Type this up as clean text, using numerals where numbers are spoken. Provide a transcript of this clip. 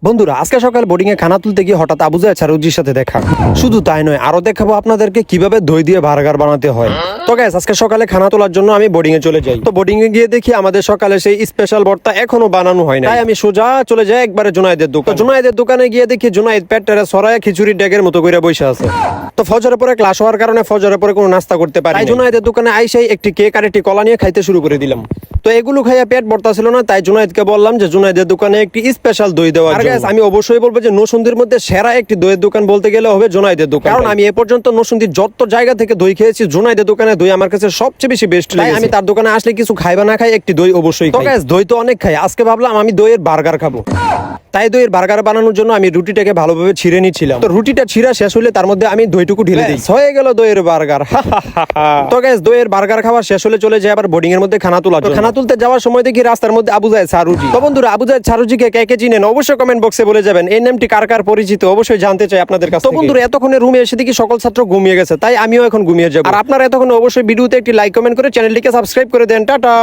বন্ধুরা আজকে সকালে বোর্ডিং এ খানা তুলতে গিয়ে হঠাৎ আবু জাহেদ ছারুজির সাথে দেখা। শুধু তাই নয়, আরো দেখাবো আপনাদেরকে কিভাবে দই দিয়ে বার্গার বানাতে হয়। তো গাইস আজকে সকালে খানা তোলার জন্য আমি বোর্ডিং এ চলে যাই। তো বোর্ডিং এ গিয়ে দেখি আমাদের সকালে সেই স্পেশাল ভর্তা এখনো বানানো হয় না। তাই আমি সোজা চলে যাই একবারে জুনায়েদের দোকান। জুনায়েদের দোকানে গিয়ে দেখি জুনায়েদ পেটটারে সরায় খিচুড়ি ডেগের মতো করে বসে আছে। তো ফজরের পরে ক্লাস হওয়ার কারণে ফজরের পরে কোনো নাস্তা করতে পারি। তাই জুনায়েদের দোকানে আইসাই একটি কেক আর একটি কলা নিয়ে খাইতে শুরু করে দিলাম। তো এগুলো খাইয়া পেট ভর্তা ছিল না, তাই জুনায়েদকে বললাম যে জুনায়েদের দোকানে একটি স্পেশাল দই দেওয়ার জন্য। আমি অবশ্যই বলবো যে নরসিংদীর মধ্যে সেরা একটি দইয়ের দোকান বলতে গেলে হবে জুনায়েদের দোকান। কারণ আমি এ পর্যন্ত নরসিংদীর যত জায়গা থেকে দই খেয়েছি, জুনায়েদের দোকানে দই আমার কাছে সবচেয়ে বেশি বেস্ট লাগে। আমি তার দোকানে আসলে কিছু খাইবা না খাই একটি দই অবশ্যই খাই। তো গাইস দই তো অনেক খাই, আজকে ভাবলাম আমি দইয়ের বার্গার খাবো। তাই দইয়ের বার্গার বানানোর জন্য আমি রুটিটাকে ভালোভাবে ছিঁড়ে নিচ্ছিলাম। তো রুটিটা ছিঁড়া শেষ হলে তার মধ্যে আমি দইটুকু ঢেলে দিই, হয়ে গেল দইয়ের বার্গার। তো গাইস দইয়ের বার্গার খাওয়া শেষ হলে চলে যায় আবার বোর্ডিং এর মধ্যে খানা তোলা। খানা তুলতে যাওয়ার সময় দেখি রাস্তার মধ্যে আবু জাহেদ ছারুজি। তো বন্ধুরা আবু জাহেদ ছারুজিকে কে কে চিনেন অবশ্যই কমেন্ট বক্সে বলে যাবেন। এই নামটি কার কার পরিচিত অবশ্যই জানতে চাই আপনাদের কাছে। তো বন্ধুরা এতক্ষণে রুমে এসে দেখি সকল ছাত্র ঘুমিয়ে গেছে, তাই আমিও এখন ঘুমিয়ে যাবো। আর আপনারা এতক্ষণ অবশ্যই ভিডিওতে একটি লাইক কমেন্ট করে চ্যানেলটিকে সাবস্ক্রাইব করে দেন। টাটা।